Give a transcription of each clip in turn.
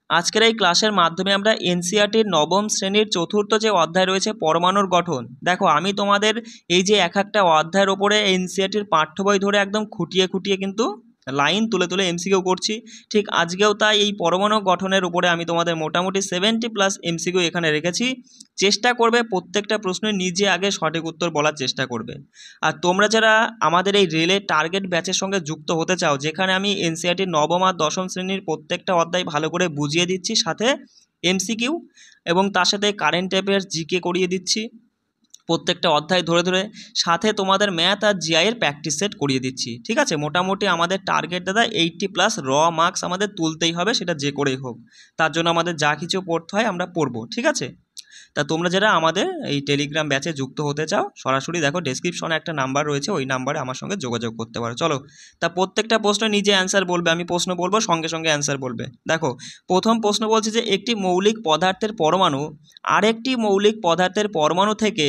আজকের এই ক্লাসের মাধ্যমে আমরা এনসিইআরটির নবম শ্রেণীর চতুর্থ যে অধ্যায় রয়েছে পরমাণুর গঠন। দেখো আমি তোমাদের এই যে এক একটা অধ্যায়ের ওপরে এনসিইআরটির পাঠ্য বই ধরে একদম খুঁটিয়ে খুঁটিয়ে কিন্তু লাইন তুলে তুলে এমসিকিউ করছি। ঠিক আজকেও তাই এই পরমাণু গঠনের উপরে আমি তোমাদের মোটামুটি 70+ এমসিকিউ এখানে রেখেছি। চেষ্টা করবে প্রত্যেকটা প্রশ্নের নিজে আগে সঠিক উত্তর বলার চেষ্টা করবে। আর তোমরা যারা আমাদের এই রেলের টার্গেট ব্যাচের সঙ্গে যুক্ত হতে চাও, যেখানে আমি এনসিইআরটির নবম আর দশম শ্রেণীর প্রত্যেকটা অধ্যায় ভালো করে বুঝিয়ে দিচ্ছি, সাথে এমসিকিউ এবং তার সাথে কারেন্ট অ্যাফেয়ার্স জিকে করিয়ে দিচ্ছি প্রত্যেকটা অধ্যায় ধরে ধরে, সাথে তোমাদের ম্যাথ আর জিআইয়ের প্র্যাকটিস সেট করিয়ে দিচ্ছি। ঠিক আছে, মোটামুটি আমাদের টার্গেট দাদা 80+ র মার্কস আমাদের তুলতেই হবে, সেটা যে করেই হোক। তার জন্য আমাদের যা কিছু পড়তে হয় আমরা পড়বো। ঠিক আছে, তা তোমরা যারা আমাদের এই টেলিগ্রাম ব্যাচে যুক্ত হতে চাও, সরাসরি দেখো ডেসক্রিপশনে একটা নাম্বার রয়েছে, ওই নাম্বারে আমার সঙ্গে যোগাযোগ করতে পারো। চলো, তা প্রত্যেকটা প্রশ্ন নিজে অ্যান্সার বলবে, আমি প্রশ্ন বলবো সঙ্গে সঙ্গে অ্যান্সার বলবে। দেখো প্রথম প্রশ্ন বলছে যে একটি মৌলিক পদার্থের পরমাণু আরেকটি মৌলিক পদার্থের পরমাণু থেকে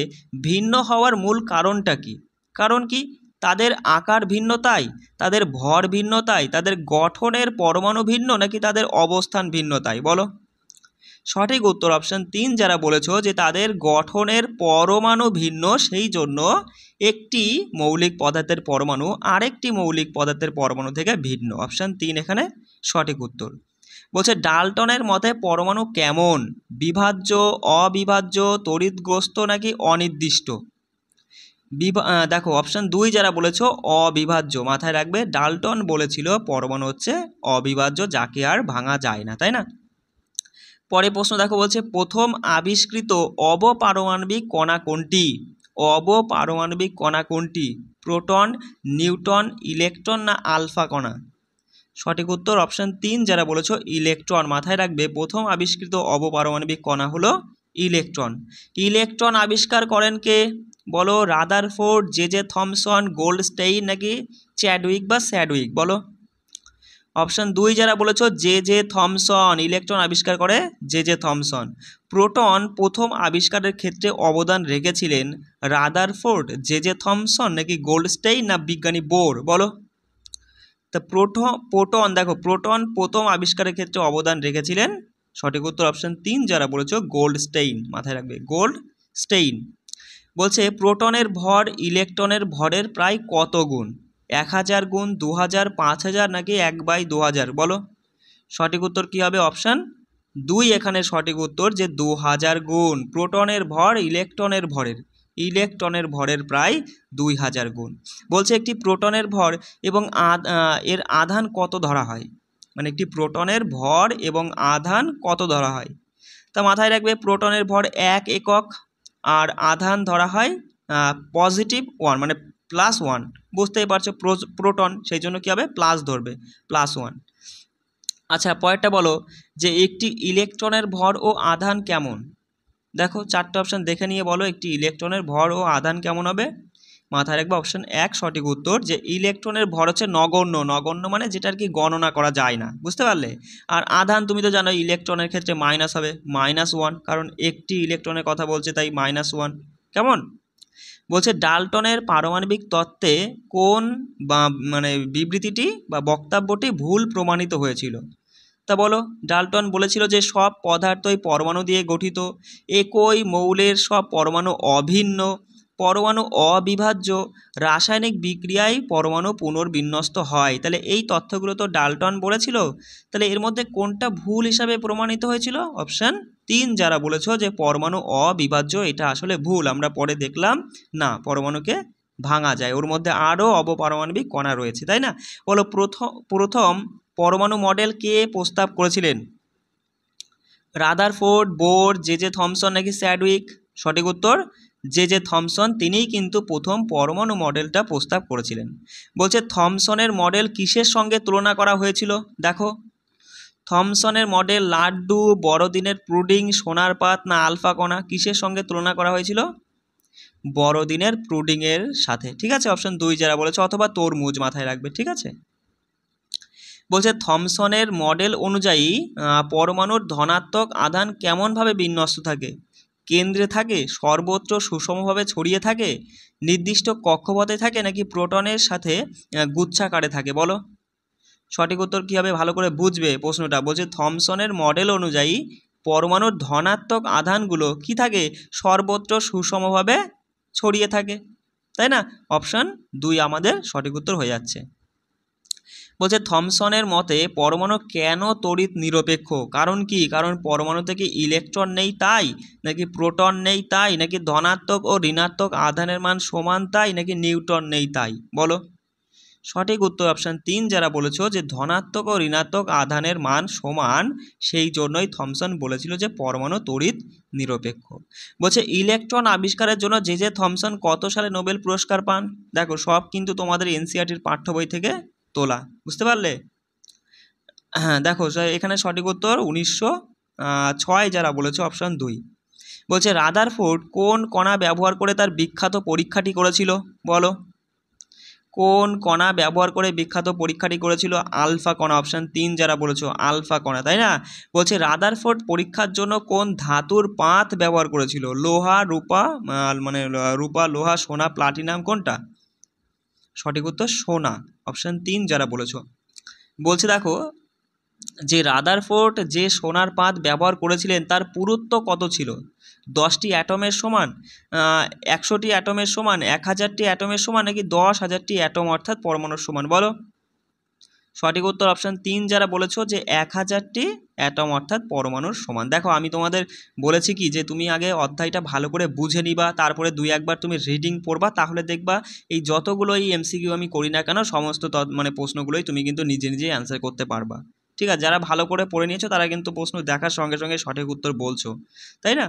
ভিন্ন হওয়ার মূল কারণটা কি? কারণ কি? তাদের আকার ভিন্নতাই, তাদের ভর ভিন্নতাই, তাদের গঠনের পরমাণু ভিন্ন, নাকি তাদের অবস্থান ভিন্নতাই? বলো। সঠিক উত্তর অপশান 3 যারা বলেছো যে তাদের গঠনের পরমাণু ভিন্ন, সেই জন্য একটি মৌলিক পদার্থের পরমাণু আরেকটি মৌলিক পদার্থের পরমাণু থেকে ভিন্ন। অপশান 3 এখানে সঠিক উত্তর। বলছে ডাল্টনের মতে পরমাণু কেমন? বিভাজ্য, অবিভাজ্য, তড়িৎগ্রস্ত নাকি অনির্দিষ্ট? দেখো অপশান 2 যারা বলেছো অবিভাজ্য, মাথায় রাখবে ডাল্টন বলেছিল পরমাণু হচ্ছে অবিভাজ্য, যাকে আর ভাঙা যায় না, তাই না? পরে প্রশ্ন দেখো, বলছে প্রথম আবিষ্কৃত অবপারমাণবিক কণা কোনটি? অবপারমাণবিক কণা কোনটি? প্রোটন, নিউট্রন, ইলেকট্রন না আলফা কণা? সঠিক উত্তর অপশান 3 যারা বলেছো ইলেকট্রন। মাথায় রাখবে প্রথম আবিষ্কৃত অবপারমাণবিক কণা হলো ইলেকট্রন। ইলেকট্রন আবিষ্কার করেন কে? বলো। রাদারফোর্ড, জে থমসন, গোল্ডস্টেইন নাকি চ্যাডউইক বা স্যাডউইক? বলো। অপশান 2 যারা বলেছো জে থমসন, ইলেকট্রন আবিষ্কার করে জে থমসন। প্রোটন প্রথম আবিষ্কারের ক্ষেত্রে অবদান রেখেছিলেন রাদারফোর্ড, জে থমসন নাকি গোল্ডস্টেইন না বিজ্ঞানী বোর? বলো। তা প্রোটন দেখো প্রোটন প্রথম আবিষ্কারের ক্ষেত্রে অবদান রেখেছিলেন, সঠিক উত্তর অপশান 3 যারা বলেছো গোল্ডস্টেইন। মাথায় রাখবে গোল্ডস্টেইন। বলছে প্রোটনের ভর ইলেকট্রনের ভরের প্রায় কত গুণ? 1000 গুণ, 2000, 5000 নাকি 1/2000? বলো। সঠিক উত্তর কী হবে? অপশান 2 এখানে সঠিক উত্তর, যে 2000 গুণ। প্রোটনের ভর ইলেকট্রনের ভরের প্রায় 2000 গুণ। বলছে একটি প্রোটনের ভর এবং এর আধান কত ধরা হয়? মানে একটি প্রোটনের ভর এবং আধান কত ধরা হয়? তা মাথায় রাখবে প্রোটনের ভর 1 একক, আর আধান ধরা হয় +1, মানে +1। বুঝতেই পারছো প্রোটন, সেই জন্য কী হবে? প্লাস ধরবে, +1। আচ্ছা পরেরটা বলো, যে একটি ইলেকট্রনের ভর ও আধান কেমন? দেখো 4টে অপশান দেখে নিয়ে বলো একটি ইলেকট্রনের ভর ও আধান কেমন হবে। মাথায় রাখবে অপশান 1 সঠিক উত্তর, যে ইলেকট্রনের ভর হচ্ছে নগণ্য। নগণ্য মানে যেটা আর কি গণনা করা যায় না, বুঝতে পারলে? আর আধান তুমি তো জানো ইলেকট্রনের ক্ষেত্রে মাইনাস হবে, -1, কারণ একটি ইলেকট্রনের কথা বলছে তাই -1। কেমন? বলছে ডাল্টনের পারমাণবিক তত্ত্বে কোন মানে বিবৃতিটি বা বক্তব্যটি ভুল প্রমাণিত হয়েছিল? তা বলো। ডাল্টন বলেছিল যে সব পদার্থই পরমাণু দিয়ে গঠিত, একই মৌলের সব পরমাণু অভিন্ন, পরমাণু অবিভাজ্য, রাসায়নিক বিক্রিয়ায় পরমাণু পুনর্বিন্যস্ত হয়। তাহলে এই তথ্যগুলো তো ডাল্টন বলেছিল, তাহলে এর মধ্যে কোনটা ভুল হিসাবে প্রমাণিত হয়েছিল? অপশান 3 যারা বলেছো যে পরমাণু অবিভাজ্য, এটা আসলে ভুল। আমরা পরে দেখলাম না, পরমাণুকে ভাঙা যায়, ওর মধ্যে আরও অবপারমাণবিক কণা রয়েছে, তাই না? বলো প্রথম পরমাণু মডেল কে প্রস্তাব করেছিলেন? রাদারফোর্ড, বোর, জে থমসন নাকি স্যাডউইক? সঠিক উত্তর জে থমসন, তিনিই কিন্তু প্রথম পরমাণু মডেলটা প্রস্তাব করেছিলেন। বলছে থমসনের মডেল কিসের সঙ্গে তুলনা করা হয়েছিল? দেখো থমসনের মডেল লাড্ডু, বড়দিনের পুডিং, সোনার পাত না আলফা কণা? কিসের সঙ্গে তুলনা করা হয়েছিল? বড়দিনের পুডিংয়ের সাথে। ঠিক আছে, অপশান 2 যারা বলেছে, অথবা তরমুজ, মাথায় রাখবে। ঠিক আছে, বলছে থমসনের মডেল অনুযায়ী পরমাণুর ধনাত্মক আধান কেমনভাবে বিন্যস্ত থাকে? কেন্দ্রে থাকে, সর্বত্র সুষমভাবে ছড়িয়ে থাকে, নির্দিষ্ট কক্ষপথে থাকে নাকি প্রোটনের সাথে গুচ্ছাকারে থাকে? বলো। সঠিক উত্তর কী হবে ভালো করে বুঝবে প্রশ্নটা। বলছে থমসনের মডেল অনুযায়ী পরমাণুর ধনাত্মক আধানগুলো কি থাকে, সর্বত্র সুষমভাবে ছড়িয়ে থাকে, তাই না? অপশান 2 আমাদের সঠিক উত্তর হয়ে যাচ্ছে। বলছে থমসনের মতে পরমাণু কেন তড়িৎ নিরপেক্ষ, কারণ কি? কারণ পরমাণু থেকে ইলেকট্রন নেই তাই, নাকি প্রোটন নেই তাই, নাকি ধনাত্মক ও ঋণাত্মক আধানের মান সমান তাই, নাকি নিউট্রন নেই তাই? বলো। সঠিক উত্তর অপশান 3 যারা বলেছো যে ধনাত্মক ও ঋণাত্মক আধানের মান সমান, সেই জন্যই থমসন বলেছিল যে পরমাণু তড়িৎ নিরপেক্ষ। বলছে ইলেকট্রন আবিষ্কারের জন্য যে থমসন কত সালে নোবেল পুরস্কার পান? দেখো সব কিন্তু তোমাদের এনসিইআরটির পাঠ্য বই থেকে তোলা, বুঝতে পারলে? হ্যাঁ দেখো এখানে সঠিক উত্তর 1906 যারা বলেছো অপশান 2। বলছে রাদারফোর্ড কোন কণা ব্যবহার করে তার বিখ্যাত পরীক্ষাটি করেছিল? বলো। কোন কণা ব্যবহার করে বিখ্যাত পরীক্ষাটি করেছিল? আলফা কণা, অপশান 3 যারা বলেছো আলফা কণা, তাই না? বলছে রাদারফোর্ড পরীক্ষার জন্য কোন ধাতুর পাত ব্যবহার করেছিল? লোহা, রূপা, মানে রূপা, লোহা, সোনা, প্লাটিনাম, কোনটা? সঠিক উত্তর সোনা, অপশান 3 যারা বলেছো। বলছে দেখো যে রাদারফোর্ড যে সোনার পাত ব্যবহার করেছিলেন তার পুরুত্ব কত ছিল? 10টি অ্যাটমের সমান, 100টি অ্যাটমের সমান, 1000টি অ্যাটমের সমান, নাকি 10,000টি অ্যাটম অর্থাৎ পরমাণুর সমান? বলো। সঠিক উত্তর অপশান 3 যারা বলেছো যে 1000টি অ্যাটম অর্থাৎ পরমাণুর সমান। দেখো আমি তোমাদের বলেছি কি যে তুমি আগে অধ্যায়টা ভালো করে বুঝে নিবা, তারপরে 2-1বার তুমি রিডিং পড়বা, তাহলে দেখবা এই যতগুলো এই এমসিকিউ আমি করি না কেন সমস্ত মানে প্রশ্নগুলোই তুমি কিন্তু নিজে নিজেই অ্যান্সার করতে পারবা। ঠিক আছে, যারা ভালো করে পড়ে নিয়েছো তারা কিন্তু প্রশ্ন দেখার সঙ্গে সঙ্গে সঠিক উত্তর বলছো, তাই না?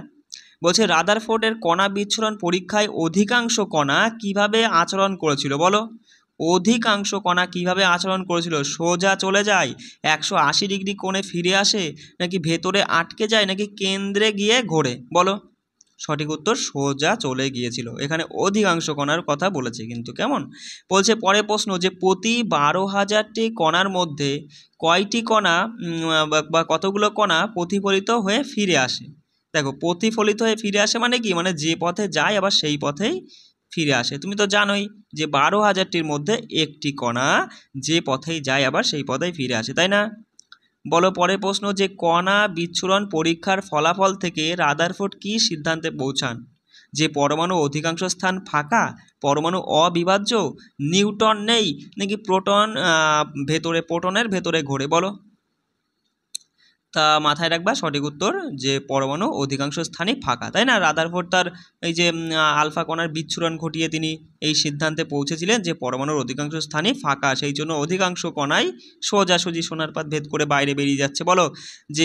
বলছে রাদারফোর্ডের কণা বিচ্ছুরণ পরীক্ষায় অধিকাংশ কণা কিভাবে আচরণ করেছিল? বলো। অধিকাংশ কণা কিভাবে আচরণ করেছিল? সোজা চলে যায়, 180 ডিগ্রি কোণে ফিরে আসে, নাকি ভেতরে আটকে যায়, নাকি কেন্দ্রে গিয়ে ঘোরে? বলো। সঠিক উত্তর সোজা চলে গিয়েছিল। এখানে অধিকাংশ কণার কথা বলেছে কিন্তু, কেমন? বলছে পরে প্রশ্ন যে প্রতি 12,000টি কণার মধ্যে কয়টি কণা বা কতগুলো কণা প্রতিফলিত হয়ে ফিরে আসে? দেখো প্রতিফলিত হয়ে ফিরে আসে মানে কি, মানে যে পথে যায় আবার সেই পথেই ফিরে আসে। তুমি তো জানোই যে 12,000টির মধ্যে একটি কণা যে পথেই যায় আবার সেই পথেই ফিরে আসে, তাই না? বলো পরের প্রশ্ন যে কণা বিচ্ছুরণ পরীক্ষার ফলাফল থেকে রাদারফোর্ড কী সিদ্ধান্তে পৌঁছান? যে পরমাণু অধিকাংশ স্থান ফাঁকা, পরমাণু অবিভাজ্য, নিউট্রন নেই, নাকি প্রোটনের ভেতরে ঘোরে? বলো। তা মাথায় রাখবা সঠিক উত্তর যে পরমাণু অধিকাংশ স্থানই ফাঁকা, তাই না? রাদারফোর্ড তার এই যে আলফা কণার বিচ্ছুরণ ঘটিয়ে তিনি এই সিদ্ধান্তে পৌঁছেছিলেন যে পরমাণুর অধিকাংশ স্থানই ফাঁকা, সেই জন্য অধিকাংশ কণাই সোজাসুজি সোনার পাত ভেদ করে বাইরে বেরিয়ে যাচ্ছে। বলো যে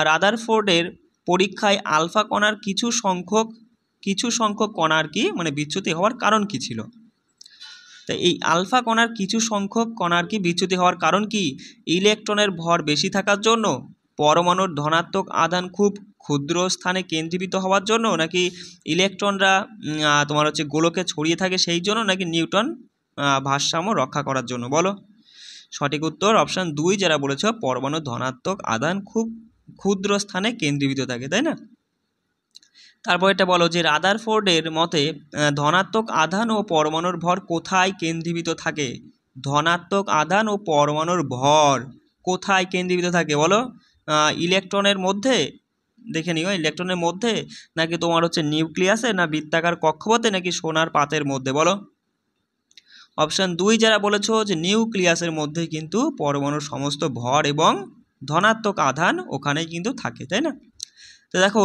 রাদারফোর্ডের পরীক্ষায় আলফা কণার কিছু সংখ্যক কণার কি মানে বিচ্যুতি হওয়ার কারণ কি ছিল? তাই এই আলফা কণার কিছু সংখ্যক কণার কি বিচ্যুতি হওয়ার কারণ কি? ইলেকট্রনের ভর বেশি থাকার জন্য, পরমাণুর ধনাত্মক আধান খুব ক্ষুদ্র স্থানে কেন্দ্রীভূত হওয়ার জন্য, নাকি ইলেকট্রনরা তোমার হচ্ছে গোলকে ছড়িয়ে থাকে সেই জন্য, নাকি নিউটন ভারসাম্য রক্ষা করার জন্য? বলো। সঠিক উত্তর অপশান 2 যারা বলেছ পরমাণুর ধনাত্মক আধান খুব ক্ষুদ্র স্থানে কেন্দ্রীভূত থাকে, তাই না? তারপর এটা বলো যে রাদারফোর্ডের মতে ধনাত্মক আধান ও পরমাণুর ভর কোথায় কেন্দ্রীভূত থাকে? ধনাত্মক আধান ও পরমাণুর ভর কোথায় কেন্দ্রীভূত থাকে? বলো। ইলেকট্রনের মধ্যে, দেখে নিও, ইলেকট্রনের মধ্যে, নাকি তোমার হচ্ছে নিউক্লিয়াসে, না বৃত্তাকার কক্ষপথে, নাকি সোনার পাতের মধ্যে? বলো। অপশান 2 যারা বলেছো যে নিউক্লিয়াসের মধ্যে কিন্তু পরমাণুর সমস্ত ভর এবং ধনাত্মক আধান ওখানেই কিন্তু থাকে, তাই না? তো দেখো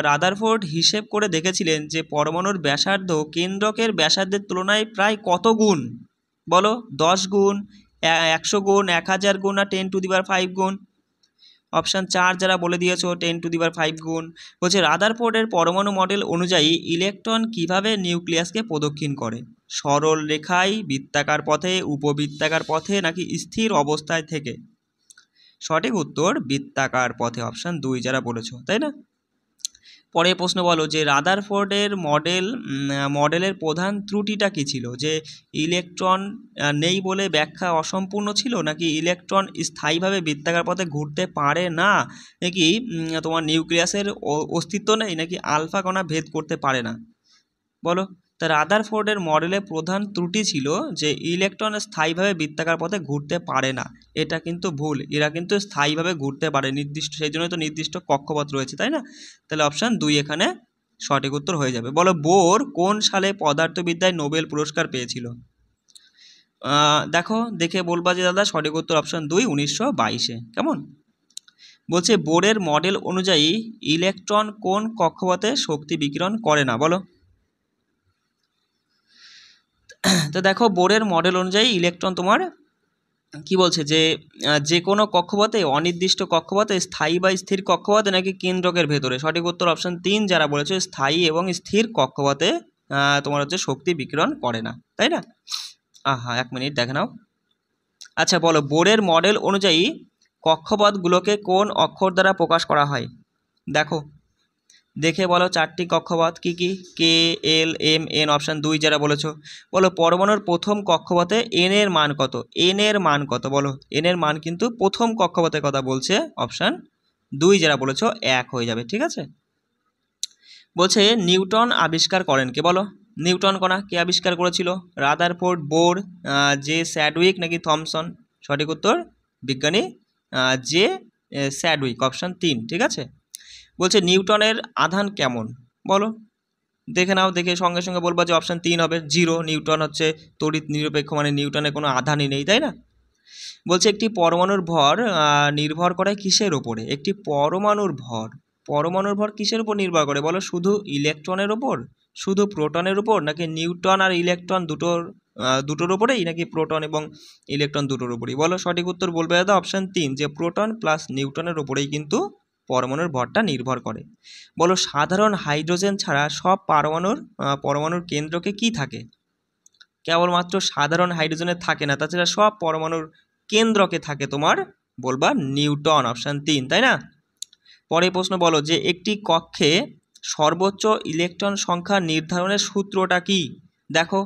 রাদারফোর্ড হিসেব করে দেখেছিলেন যে পরমাণুর ব্যাসার্ধ কেন্দ্রকের ব্যাসার্ধের তুলনায় প্রায় কত গুণ? বলো। 10 গুণ, 100 গুণ, 1000 গুণ, না 10⁵ গুণ? অপশান 4 যারা বলে দিয়েছো 10⁵ গুণ। বলছে রাদারফোর্ডের পরমাণু মডেল অনুযায়ী ইলেকট্রন কিভাবে নিউক্লিয়াসকে প্রদক্ষিণ করে? সরল রেখায়, বৃত্তাকার পথে, উপবৃত্তাকার পথে, নাকি স্থির অবস্থায় থেকে? সঠিক উত্তর বৃত্তাকার পথে, অপশান 2 যারা বলেছো, তাই না? পরে প্রশ্ন বলো যে রাদারফোর্ডের মডেলের প্রধান ত্রুটিটা কী ছিল? যে ইলেকট্রন নেই বলে ব্যাখ্যা অসম্পূর্ণ ছিল, নাকি ইলেকট্রন স্থায়ীভাবে বৃত্তাকার পথে ঘুরতে পারে না, নাকি তোমার নিউক্লিয়াসের অস্তিত্ব নেই, নাকি আলফা কণা ভেদ করতে পারে না? বলো। তা রাদারফোর্ডের মডেলে প্রধান ত্রুটি ছিল যে ইলেকট্রন স্থায়ীভাবে বৃত্তাকার পথে ঘুরতে পারে না। এটা কিন্তু ভুল, এরা কিন্তু স্থায়ীভাবে ঘুরতে পারে নির্দিষ্ট, সেই জন্যই তো নির্দিষ্ট কক্ষপথ রয়েছে, তাই না? তাহলে অপশান 2 এখানে সঠিক উত্তর হয়ে যাবে। বলো বোর কোন সালে পদার্থবিদ্যায় নোবেল পুরস্কার পেয়েছিল? দেখো দেখে বলবা যে দাদা সঠিক উত্তর অপশান 2 1922-এ। কেমন? বলছে বোরের মডেল অনুযায়ী ইলেকট্রন কোন কক্ষপথে শক্তি বিকিরণ করে না? বলো। তো দেখো বোরের মডেল অনুযায়ী ইলেকট্রন তোমার কি বলছে যে যে কোনো কক্ষপথে, অনির্দিষ্ট কক্ষপথে, স্থায়ী বা স্থির কক্ষপথে নাকি কেন্দ্রকের ভেতরে? সঠিক উত্তর অপশান 3 যারা বলেছে স্থায়ী এবং স্থির কক্ষপথে তোমার হচ্ছে শক্তি বিকিরণ করে না, তাই না? আহা 1 মিনিট দেখে নাও। আচ্ছা বলো বোরের মডেল অনুযায়ী কক্ষপথগুলোকে কোন অক্ষর দ্বারা প্রকাশ করা হয়? দেখো দেখে বলো 4টি কক্ষপথ কি কি? কে, এল, এম, এন। অপশান 2 যারা বলেছো বলো পরমাণুর প্রথম কক্ষপথে এন এর মান কত? এন এর মান কত বলো? এন এর মান কিন্তু প্রথম কক্ষপথের কথা বলছে, অপশান 2 যারা বলেছো 1 হয়ে যাবে, ঠিক আছে? বলছে নিউটন আবিষ্কার করেন কে? বলো নিউটন কণা কে আবিষ্কার করেছিল? রাদারফোর্ড, বোর, জে স্যাডউইক নাকি থমসন? সঠিক উত্তর বিজ্ঞানী জে স্যাডউইক, অপশান 3, ঠিক আছে? বলছে নিউটনের আধান কেমন? বলো দেখে নাও, দেখে সঙ্গে সঙ্গে বলবা যে অপশান 3 হবে 0। নিউটন হচ্ছে তড়িৎ নিরপেক্ষ, মানে নিউটনের কোনো আধানই নেই, তাই না? বলছে একটি পরমাণুর ভর নির্ভর করে কিসের ওপরে? একটি পরমাণুর ভর কিসের উপর নির্ভর করে? বলো শুধু ইলেকট্রনের ওপর, শুধু প্রোটনের উপর, নাকি নিউটন আর ইলেকট্রন দুটোর উপরেই, নাকি প্রোটন এবং ইলেকট্রন দুটোর উপরেই? বলো সঠিক উত্তর বলবে দাদা অপশান 3 যে প্রোটন প্লাস নিউটনের উপরেই কিন্তু পরমাণুর ভরটা নির্ভর করে। বলো সাধারণ হাইড্রোজেন ছাড়া সব পরমাণুর কেন্দ্রকে কি থাকে? কেবলমাত্র সাধারণ হাইড্রোজেনের থাকে না, তাছাড়া সব পরমাণুর কেন্দ্রকে থাকে তোমার বলবা নিউটন, অপশান 3, তাই না? পরের প্রশ্ন বলো যে একটি কক্ষে সর্বোচ্চ ইলেকট্রন সংখ্যা নির্ধারণের সূত্রটা কি? দেখো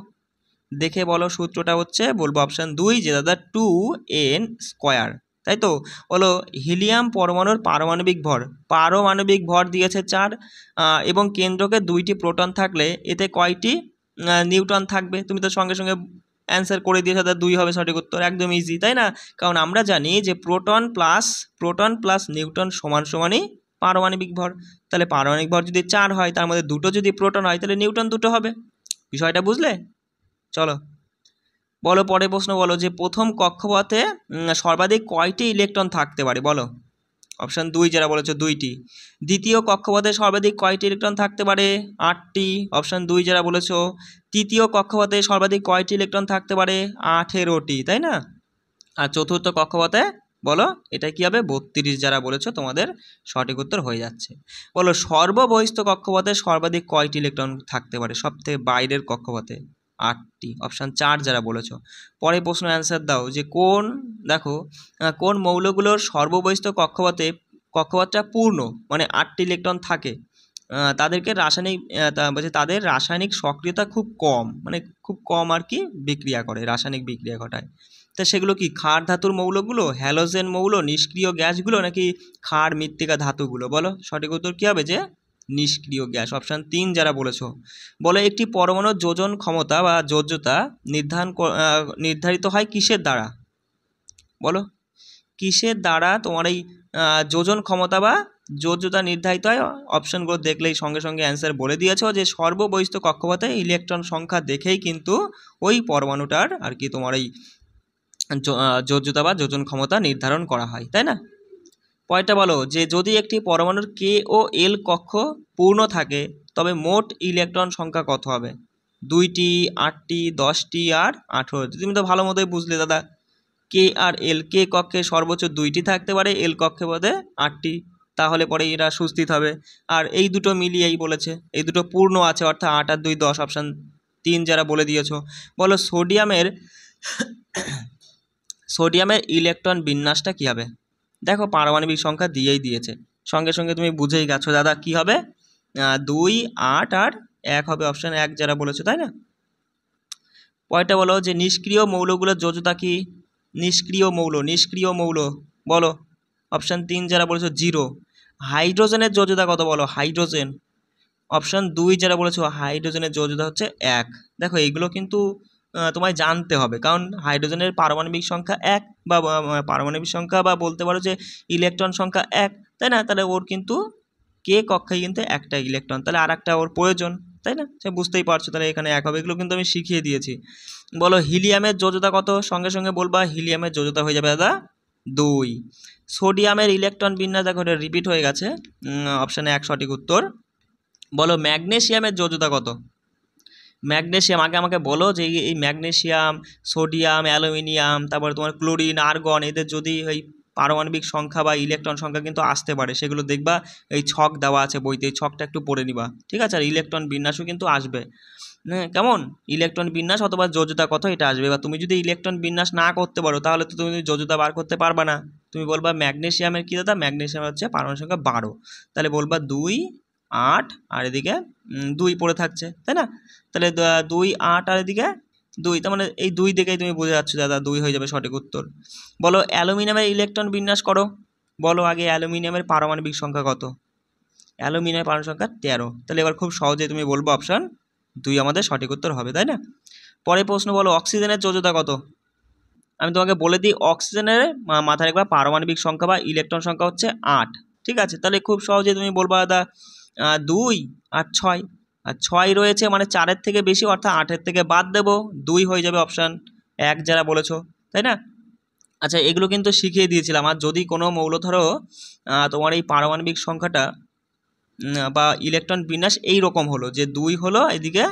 দেখে বলো সূত্রটা হচ্ছে বলবো অপশান 2 যে দাদা 2n², তাই তো? বলো হিলিয়াম পরমাণুর পারমাণবিক ভর দিয়েছে 4 এবং কেন্দ্রকে 2টি প্রোটন থাকলে এতে কয়টি নিউটন থাকবে? তুমি তো সঙ্গে সঙ্গে অ্যান্সার করে দিয়েছো দাদা 2 হবে সঠিক উত্তর, একদম ইজি, তাই না? কারণ আমরা জানি যে প্রোটন প্লাস নিউটন সমানই পারমাণবিক ভর। তাহলে পারমাণবিক ভর যদি 4 হয়, তার মধ্যে 2টো যদি প্রোটন হয়, তাহলে নিউটন 2টো হবে। বিষয়টা বুঝলে? চলো বলো পরের প্রশ্ন বলো যে প্রথম কক্ষপথে সর্বাধিক কয়টি ইলেকট্রন থাকতে পারে? বলো অপশান 2 যারা বলেছো 2টি। দ্বিতীয় কক্ষপথে সর্বাধিক কয়টি ইলেকট্রন থাকতে পারে? 8টি, অপশান 2 যারা বলেছো। তৃতীয় কক্ষপথে সর্বাধিক কয়টি ইলেকট্রন থাকতে পারে? 18টি, তাই না? আর চতুর্থ কক্ষপথে বলো এটা কি হবে? 32 যারা বলেছো তোমাদের সঠিক উত্তর হয়ে যাচ্ছে। বলো সর্ববহিস্থ কক্ষপথে সর্বাধিক কয়টি ইলেকট্রন থাকতে পারে? সবথেকে বাইরের কক্ষপথে 8টি, অপশান 4 যারা বলেছো। পরে প্রশ্ন অ্যান্সার দাও যে কোন মৌলগুলোর সর্ববহিস্থ কক্ষপথটা পূর্ণ, মানে 8টি ইলেকট্রন থাকে, তাদেরকে তাদের রাসায়নিক সক্রিয়তা খুব কম, মানে খুব কম আর কি বিক্রিয়া করে, রাসায়নিক বিক্রিয়া ঘটায়। তা সেগুলো কি ক্ষার ধাতুর মৌলগুলো, হ্যালোজেন মৌল, নিষ্ক্রিয় গ্যাসগুলো, নাকি ক্ষার মৃত্তিকা ধাতুগুলো? বলো সঠিক উত্তর কী হবে? যে নিষ্ক্রিয় গ্যাস, অপশান 3 যারা বলেছো। বলো একটি পরমাণুর যোজন ক্ষমতা বা যোজ্যতা নির্ধারিত হয় কিসের দ্বারা? বলো কিসের দ্বারা তোমার এই যোজন ক্ষমতা বা যোজ্যতা নির্ধারিত হয়? অপশানগুলো দেখলেই সঙ্গে সঙ্গে অ্যান্সার বলে দিয়েছো যে সর্ববহিস্থ কক্ষপথে ইলেকট্রন সংখ্যা দেখেই কিন্তু ওই পরমাণুটার আর কি তোমার এই যোজ্যতা বা যোজন ক্ষমতা নির্ধারণ করা হয়, তাই না? পরেরটা বলো যে যদি একটি পরমাণুর কে ও এল কক্ষ পূর্ণ থাকে তবে মোট ইলেকট্রন সংখ্যা কত হবে? 2টি, 8টি, 10টি আর 18টি। তুমি তো ভালো মতোই বুঝলে দাদা। কে আর এল, কে কক্ষে সর্বোচ্চ 2টি থাকতে পারে, এল কক্ষে বোধে 8টি, তাহলে পরে এরা সুস্থিত হবে। আর এই দুটো মিলিয়েই বলেছে, এই দুটো পূর্ণ আছে, অর্থাৎ 8 আর 2 10, অপশান 3 যারা বলে দিয়েছো। বলো সোডিয়ামের ইলেকট্রন বিন্যাসটা কী হবে? দেখো পারমাণবিক সংখ্যা দিয়েই দিয়েছে, সঙ্গে সঙ্গে তুমি বুঝেই গেছো দাদা কি হবে? 2, 8 আর 1 হবে, অপশান 1 যারা বলেছো, তাই না? পরেরটা বলো যে নিষ্ক্রিয় মৌলগুলোর যোজ্যতা কি? নিষ্ক্রিয় মৌল বলো অপশান 3 যারা বলেছো 0। হাইড্রোজেনের যোজ্যতা কত? বলো হাইড্রোজেন, অপশান 2 যারা বলেছো হাইড্রোজেনের যোজ্যতা হচ্ছে 1। দেখো এইগুলো কিন্তু তোমায় জানতে হবে, কারণ হাইড্রোজেনের পারমাণবিক সংখ্যা 1 বা পারমাণবিক সংখ্যা বা বলতে পারো যে ইলেকট্রন সংখ্যা 1, তাই না? তাহলে ওর কিন্তু কে কক্ষায় কিন্তু একটা ইলেকট্রন, তাহলে আর একটা ওর প্রয়োজন, তাই না? সে বুঝতেই পারছো, তাহলে এখানে 1 হবে। এগুলো কিন্তু আমি শিখিয়ে দিয়েছি। বলো হিলিয়ামের যোজ্যতা কত? সঙ্গে সঙ্গে বলবা হিলিয়ামের যোজ্যতা হয়ে যাবে দাদা 2। সোডিয়ামের ইলেকট্রন বিন্যাস, দেখো এটা রিপিট হয়ে গেছে, অপশানে 1 সঠিক উত্তর। বলো ম্যাগনেসিয়ামের যোজ্যতা কত? ম্যাগনেসিয়াম আগে আমাকে বলো যে এই ম্যাগনেসিয়াম, সোডিয়াম, অ্যালুমিনিয়াম, তারপরে তোমার ক্লোরিন, আর্গন, এদের যদি এই পারমাণবিক সংখ্যা বা ইলেকট্রন সংখ্যা কিন্তু আসতে পারে, সেগুলো দেখবা এই ছক দেওয়া আছে বইতে, এই ছকটা একটু পড়ে নিবা, ঠিক আছে? আর ইলেকট্রন বিন্যাসও কিন্তু আসবে, হ্যাঁ কেমন? ইলেকট্রন বিন্যাস অথবা যোজ্যতা কত এটা আসবে। বা তুমি যদি ইলেকট্রন বিন্যাস না করতে পারো তাহলে তো তুমি যোজ্যতা বার করতে পারবা না। তুমি বলবা ম্যাগনেসিয়ামের কী দাদা? ম্যাগনেসিয়াম হচ্ছে পারমাণবিক সংখ্যা 12, তাহলে বলবা 2, 8 আর এদিকে 2 পড়ে থাকছে, তাই না? তাহলে 2, 8 আর এদিকে 2, তার মানে এই 2 দিকেই তুমি বুঝে যাচ্ছ দাদা 2 হয়ে যাবে সঠিক উত্তর। বলো অ্যালুমিনিয়ামের ইলেকট্রন বিন্যাস করো। বলো আগে অ্যালুমিনিয়ামের পারমাণবিক সংখ্যা কত? অ্যালুমিনিয়ামের পারমাণবিক সংখ্যা 13, তাহলে এবার খুব সহজে তুমি বলবো অপশান 2 আমাদের সঠিক উত্তর হবে, তাই না? পরে প্রশ্ন, বলো অক্সিজেনের যোজ্যতা কত? আমি তোমাকে বলে দিই, অক্সিজেনের মাথায় রাখবা পারমাণবিক সংখ্যা বা ইলেকট্রন সংখ্যা হচ্ছে 8, ঠিক আছে? তাহলে খুব সহজে তুমি বলবা দাদা 2 আর 6, আর 6 রয়েছে মানে 4-এর থেকে বেশি, অর্থাৎ 8-এর থেকে বাদ দেবো, 2 হয়ে যাবে অপশান 1 যারা বলেছো, তাই না? আচ্ছা এগুলো কিন্তু শিখিয়ে দিয়েছিলাম। আর যদি কোনো মৌল ধরো তোমার এই পারমাণবিক সংখ্যাটা বা ইলেকট্রন বিন্যাস এই রকম হলো যে 2 হলো, এদিকে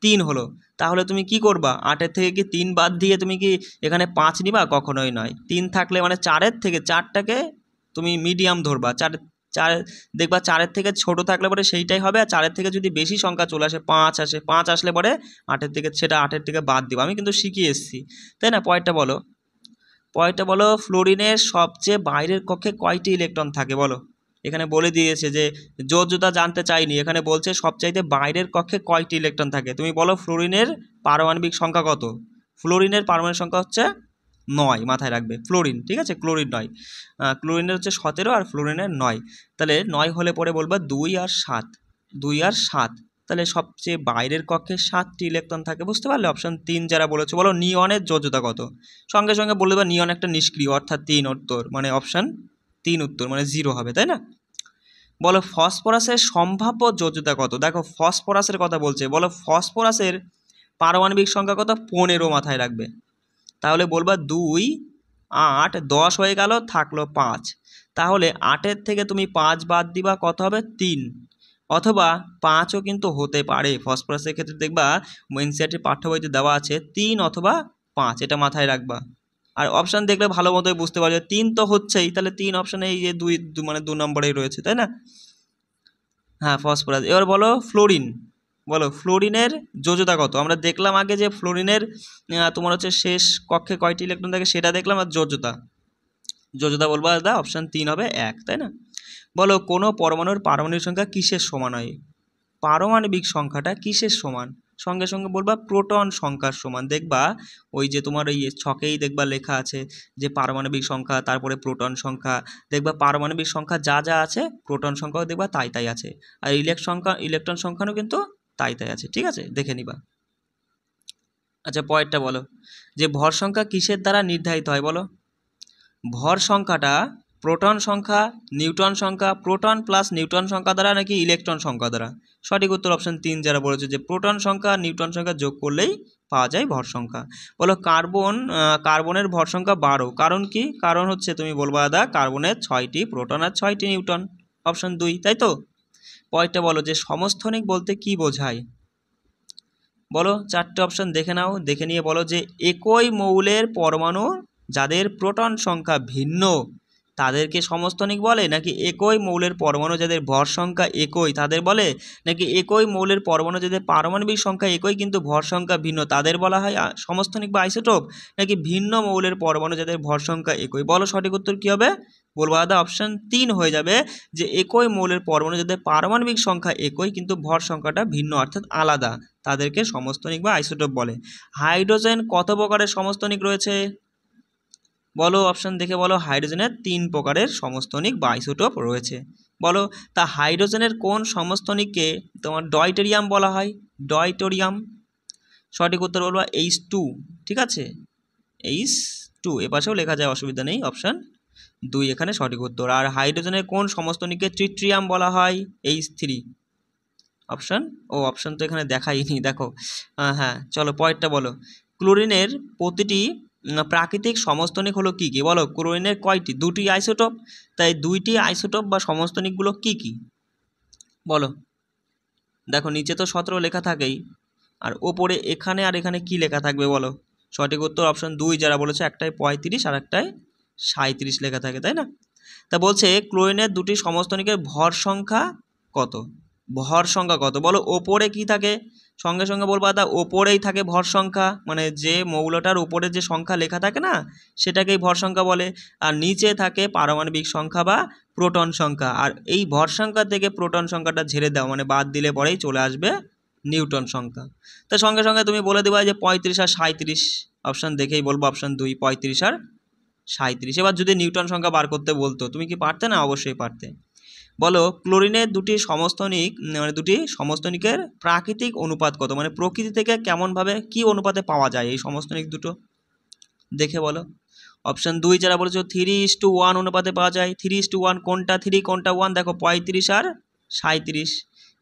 3 হলো, তাহলে তুমি কি করবা? 8-এর থেকে কি 3 বাদ দিয়ে তুমি কি এখানে 5 নিবা? কখনোই নয়। 3 থাকলে মানে 4-এর থেকে 4টাকে তুমি মিডিয়াম ধরবা, 4 দেখবা 4-এর থেকে ছোট থাকলে পরে সেইটাই হবে, আর 4-এর থেকে যদি বেশি সংখ্যা চলে আসে, 5 আসে, 5 আসলে পরে 8-এর থেকে সেটা 8-এর থেকে বাদ দিবা। আমি কিন্তু শিখিয়ে এসেছি, তাই না? পরেরটা বলো ফ্লোরিনের সবচেয়ে বাইরের কক্ষে কয়টি ইলেকট্রন থাকে? বলো, এখানে বলে দিয়েছে যে যোজ্যতা জানতে চাইনি, এখানে বলছে সবচাইতে বাইরের কক্ষে কয়টি ইলেকট্রন থাকে। তুমি বলো ফ্লোরিনের পারমাণবিক সংখ্যা কত? ফ্লোরিনের পারমাণবিক সংখ্যা হচ্ছে 9, মাথায় রাখবে ফ্লোরিন, ঠিক আছে? ক্লোরিন নয়, ক্লোরিনের হচ্ছে 17 আর ফ্লোরিনের 9, তাহলে 9 হলে পরে বলবা 2 আর 7, 2 আর 7, তাহলে সবচেয়ে বাইরের কক্ষে 7টি ইলেকট্রন থাকে, বুঝতে পারলে? অপশান 3 যারা বলেছো, বলো নিয়নের যোজ্যতা কত? সঙ্গে সঙ্গে বলে দেবা নিয়ন একটা নিষ্ক্রিয়, অর্থাৎ 3 উত্তর, মানে অপশান 3 উত্তর, মানে 0 হবে, তাই না? বলো ফসফরাসের সম্ভাব্য যোজ্যতা কত? দেখো ফসফরাসের কথা বলছে, বলো ফসফরাসের পারমাণবিক সংখ্যা কত? 15, মাথায় রাখবে। তাহলে বলবা 2, 8, 10 হয়ে গেল, থাকলো 5, তাহলে 8-এর থেকে তুমি 5 বাদ দিবা, কত হবে? 3, অথবা 5ও কিন্তু হতে পারে। ফসফরাসের ক্ষেত্রে দেখবা এনসিইআরটির পাঠ্য বইতে দেওয়া আছে 3 অথবা 5, এটা মাথায় রাখবা। আর অপশান দেখলে ভালো মতোই বুঝতে পারবে 3 তো হচ্ছেই, তাহলে 3 অপশানে এই যে 2 মানে 2 নম্বরেই রয়েছে, তাই না? হ্যাঁ ফসফরাস। এবার বলো ফ্লোরিন, বলো ফ্লোরিনের যোজ্যতা কত? আমরা দেখলাম আগে যে ফ্লোরিনের তোমার হচ্ছে শেষ কক্ষে কয়টি ইলেকট্রন থাকে সেটা দেখলাম, আর যোজ্যতা বলবো দাদা অপশান 3 হবে 1, তাই না? বলো কোনো পরমাণুর পারমাণবিক সংখ্যা কিসের সমান হয়? পারমাণবিক সংখ্যাটা কিসের সমান? সঙ্গে সঙ্গে বলবা প্রোটন সংখ্যার সমান। দেখবা ওই যে তোমার ওই ছকেই দেখবা লেখা আছে যে পারমাণবিক সংখ্যা, তারপরে প্রোটন সংখ্যা, দেখবা পারমাণবিক সংখ্যা যা যা আছে প্রোটন সংখ্যাও দেখবা তাই তাই আছে, আর ইলেকট্রন সংখ্যাও কিন্তু তাই তাই আছে, ঠিক আছে? দেখে নিবা। আচ্ছা পরেরটা বলো যে ভর সংখ্যা কিসের দ্বারা নির্ধারিত হয়? বলো ভর সংখ্যাটা প্রোটন সংখ্যা, নিউটন সংখ্যা, প্রোটন প্লাস নিউটন সংখ্যা দ্বারা নাকি ইলেকট্রন সংখ্যা দ্বারা? সঠিক উত্তর অপশান 3 যারা বলেছে যে প্রোটন সংখ্যা নিউটন সংখ্যা যোগ করলেই পাওয়া যায় ভর সংখ্যা। বলো কার্বনের ভর সংখ্যা 12, কারণ কি? কারণ হচ্ছে তুমি বলবা দাদা কার্বনের 6টি প্রোটন আর 6টি নিউটন, অপশান 2, তাই তো? পরেরটা বলো যে সমস্থনিক বলতে কি বোঝায়? বলো 4টে অপশান দেখে নাও, দেখে নিয়ে বলো যে একই মৌলের পরমাণু যাদের প্রোটন সংখ্যা ভিন্ন তাদেরকে সমস্থনিক বলে, নাকি একই মৌলের পরমাণু যাদের ভর সংখ্যা একই তাদের বলে, নাকি একই মৌলের পরমাণু যাদের পারমাণবিক সংখ্যা একই কিন্তু ভর সংখ্যা ভিন্ন তাদের বলা হয় সমস্থনিক বা আইসোটোপ, নাকি ভিন্ন মৌলের পরমাণু যাদের ভর সংখ্যা একই? বলো সঠিক উত্তর কী হবে? বলবো দাদা অপশান 3 হয়ে যাবে, যে একই মৌলের পরমাণু যাদের পারমাণবিক সংখ্যা একই কিন্তু ভর সংখ্যাটা ভিন্ন অর্থাৎ আলাদা তাদেরকে সমস্থনিক বা আইসোটোপ বলে। হাইড্রোজেন কত প্রকারের সমস্থনিক রয়েছে? বলো অপশান দেখে বলো, হাইড্রোজেনের 3 প্রকারের সমস্থনিক বা আইসোটোপ রয়েছে। বলো তা হাইড্রোজেনের কোন সমস্থনিককে তোমার ডয়টেরিয়াম বলা হয়? ডয়টেরিয়াম। সঠিক উত্তর বলবো H2, ঠিক আছে, H2 এপাশেও লেখা যায়, অসুবিধা নেই, অপশান 2 এখানে সঠিক উত্তর। আর হাইড্রোজেনের কোন সমস্থনিককে ট্রিটিয়াম বলা হয়? H3 option. অপশান তো এখানে দেখাইনি, দেখো। হ্যাঁ চলো পরেরটা বলো। ক্লোরিনের প্রতিটি প্রাকৃতিক সমস্থনিক হলো কি কি? বলো ক্লোরিনের কয়টি? দুটি আইসোটোপ, তাই দুইটি আইসোটোপ বা সমস্থনিকগুলো কি কি বলো? দেখো নিচে তো 17 লেখা থাকেই, আর ওপরে এখানে আর এখানে কি লেখা থাকবে বলো? সঠিক উত্তর অপশান 2 যারা বলেছে, একটাই 35 আর একটাই 37 লেখা থাকে, তাই না? তা বলছে ক্লোরিনের দুটি সমস্থনিকের ভর সংখ্যা কত? ভর সংখ্যা কত বলো? ওপরে কি থাকে? সঙ্গে সঙ্গে বলবা দা ওপরেই থাকে ভর সংখ্যা, মানে যে মৌলটার উপরে যে সংখ্যা লেখা থাকে না, সেটাকেই ভর সংখ্যা বলে। আর নিচে থাকে পারমাণবিক সংখ্যা বা প্রোটন সংখ্যা। আর এই ভর সংখ্যা থেকে প্রোটন সংখ্যাটা ঝেড়ে দাও, মানে বাদ দিলে পরেই চলে আসবে নিউটন সংখ্যা। তা সঙ্গে সঙ্গে তুমি বলে দেবা যে 35 আর 37, অপশান দেখেই বলবো অপশান 2, 35 আর 37। এবার যদি নিউটন সংখ্যা বার করতে বলতো তুমি কি পারতে? না, অবশ্যই পারতে। বলো ক্লোরিনের দুটি সমস্থনিক, মানে দুটি সমস্থনিকের প্রাকৃতিক অনুপাত কত? মানে প্রকৃতি থেকে কেমনভাবে কি অনুপাতে পাওয়া যায় এই সমস্থনিক দুটো, দেখে বলো। অপশান 2 যারা বলেছো 3:1 অনুপাতে পাওয়া যায়। 3:1 কোনটা 3 কোনটা 1? দেখো 35 আর 37,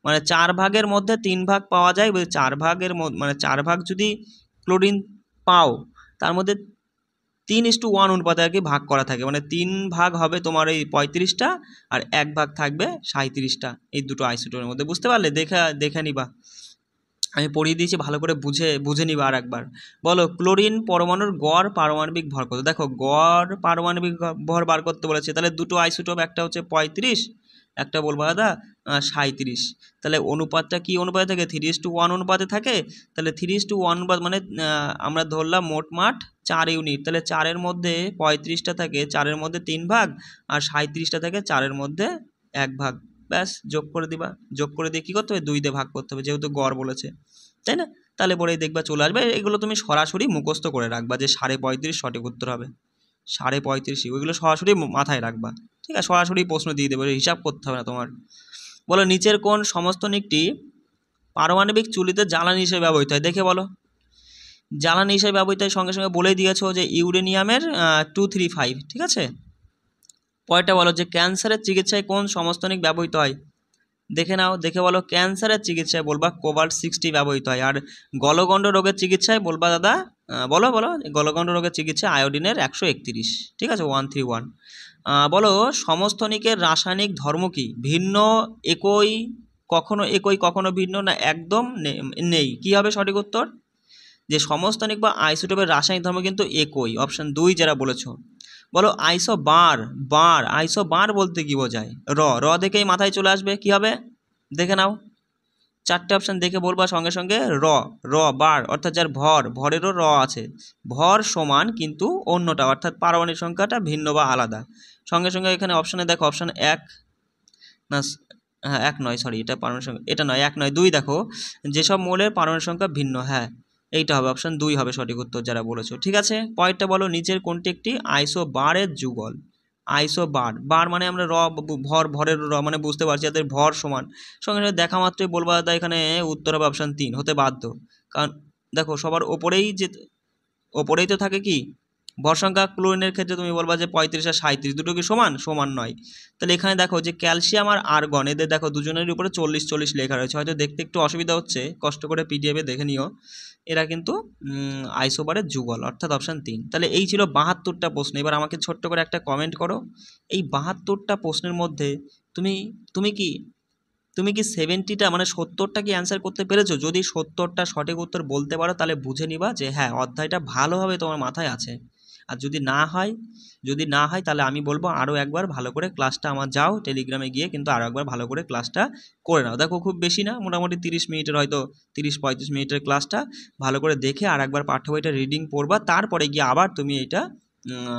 মানে 4 ভাগের মধ্যে 3 ভাগ পাওয়া যায়। 4 ভাগের মানে 4 ভাগ যদি ক্লোরিন পাও, তার মধ্যে 3:1 অনুপাতে আর কি ভাগ করা থাকে, মানে 3 ভাগ হবে তোমার এই 35টা আর 1 ভাগ থাকবে 37টা, এই দুটো আইসোটোপের মধ্যে। বুঝতে পারলে? দেখে নিবা, আমি পড়িয়ে দিয়েছি, ভালো করে বুঝে নিবা আর একবার। বলো ক্লোরিন পরমাণুর গড় পারমাণবিক ভর কত? দেখো গড় পারমাণবিক ভর বার করতে বলেছে, তাহলে দুটো আইসোটোপ, একটা হচ্ছে 35, একটা বলবো দাদা 37। তাহলে অনুপাতটা কি অনুপাতে থাকে? 3:1 অনুপাতে থাকে। তাহলে 3:1 অনুপাত মানে আমরা ধরলাম মোটমাট 4 ইউনিট, তাহলে 4-এর মধ্যে 35টা থাকে 4-এর মধ্যে 3 ভাগ, আর 37টা থাকে 4-এর মধ্যে 1 ভাগ। ব্যাস যোগ করে দিবা, যোগ করে দিয়ে কী করতে হবে? 2 দিয়ে ভাগ করতে হবে, যেহেতু গড় বলেছে, তাই না? তাহলে পরেই দেখবা চলে আসবে। এগুলো তুমি সরাসরি মুখস্থ করে রাখবা যে 35.5 সঠিক উত্তর হবে, 35.5, ওইগুলো সরাসরি মাথায় রাখবা, ঠিক আছে? সরাসরি প্রশ্ন দিয়ে দেবে, হিসাব করতে হবে না তোমার। বলো নিচের কোন সমস্থনিকটি পারমাণবিক চুল্লিতে জ্বালানি হিসেবে ব্যবহৃত হয়? দেখে বলো। জ্বালানি হিসেবে ব্যবহৃত হয় সঙ্গে সঙ্গে বলেই দিয়েছো যে ইউরেনিয়ামের 235, ঠিক আছে। পরেরটা বলো যে ক্যান্সারের চিকিৎসায় কোন সমস্থনিক ব্যবহৃত হয়? দেখে নাও, দেখে বলো। ক্যান্সারের চিকিৎসায় বলবা কোবাল্ট-60 ব্যবহৃত হয়। আর গলগণ্ড রোগের চিকিৎসায় বলবা দাদা, বলো গলগণ্ড রোগের চিকিৎসায় আয়োডিনের 131, ঠিক আছে, 131। বলো সমস্থনিকের রাসায়নিক ধর্ম কি? ভিন্ন, একই, কখনো ভিন্ন, না একদম নেই? কি হবে সঠিক উত্তর? যে সমস্থনিক বা আইসোটোপের রাসায়নিক ধর্ম কিন্তু একই, অপশান 2 যারা বলেছো। বলো আইসোবার বলতে কি বোঝায়? র দেখেই মাথায় চলে আসবে, কি হবে দেখে নাও। 4টে অপশান দেখে বলবা সঙ্গে সঙ্গে। বার অর্থাৎ যার ভরেরও র আছে, ভর সমান কিন্তু অন্যটা, অর্থাৎ পারমাণবিক সংখ্যাটা ভিন্ন বা আলাদা। সঙ্গে সঙ্গে এখানে অপশানে দেখো, অপশান 1 না, হ্যাঁ 1 নয়, সরি, এটা পারমাণবিক সংখ্যা, এটা নয়, 1 নয় 2 দেখো, যেসব মৌলের পারমাণবিক সংখ্যা ভিন্ন, হ্যাঁ এইটা হবে, অপশান 2 হবে সঠিক উত্তর যারা বলেছো, ঠিক আছে। পয়েন্টটা বলো নিচের কোনটি একটি আইসোবারের যুগল? বার মানে আমরা ভরের মানে বুঝতে পারছি, যাদের ভর সমান। সঙ্গে সঙ্গে দেখা মাত্রই বলবা দাদা এখানে উত্তর হবে অপশান 3 হতে বাধ্য, কারণ দেখো সবার ওপরেই তো থাকে কি ভর সংখ্যা। ক্লোরিনের ক্ষেত্রে তুমি বলবা যে 35 আর 37 দুটো কি সমান নয়। তাহলে এখানে দেখো যে ক্যালসিয়াম আর আর্গন, এদের দেখো দুজনের উপরে 40 লেখা রয়েছে, হয়তো দেখতে একটু অসুবিধা হচ্ছে, কষ্ট করে পিডিএফে দেখে নিও। এরা কিন্তু আইসোবারের যুগল, অর্থাৎ অপশান 3। তাহলে এই ছিল 72টা প্রশ্ন। এবার আমাকে ছোট্ট করে একটা কমেন্ট করো, এই 72টা প্রশ্নের মধ্যে তুমি কি 70টা মানে 70টা কি অ্যান্সার করতে পেরেছো? যদি 70টা সঠিক উত্তর বলতে পারো তাহলে বুঝে নিবা যে হ্যাঁ অধ্যায়টা ভালোভাবে তোমার মাথায় আছে। আর যদি না হয় তাহলে আমি বলবো আরও একবার ভালো করে ক্লাসটা আমার যাও টেলিগ্রামে গিয়ে, কিন্তু আরও একবার ভালো করে ক্লাসটা করে নাও। দেখো খুব বেশি না, মোটামুটি 30 মিনিটের, হয়তো 30-35 মিনিটের ক্লাসটা ভালো করে দেখে আর একবার পাঠ্য বইটা রিডিং পড়বা, তারপরে গিয়ে আবার তুমি এটা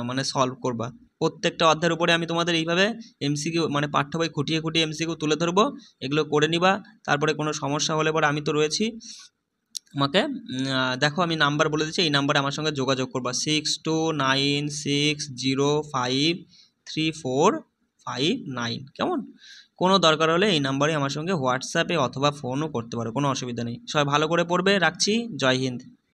মানে সলভ করবা। প্রত্যেকটা অধ্যায়ের উপরে আমি তোমাদের এইভাবে এমসিকিউ মানে পাঠ্য বই খুঁটিয়ে এমসিকিউ তুলে ধরবো, এগুলো করে নিবা। তারপরে কোনো সমস্যা হলে পরে আমি তো রয়েছি, আমাকে দেখো আমি নাম্বার বলে দিচ্ছি, এই নাম্বারে আমার সঙ্গে যোগাযোগ করবা, 6296053459, কেমন? কোনো দরকার হলে এই নাম্বারে আমার সঙ্গে হোয়াটসঅ্যাপে অথবা ফোনও করতে পারো, কোনো অসুবিধা নেই। সবাই ভালো করে পড়বে, রাখছি। জয় হিন্দ।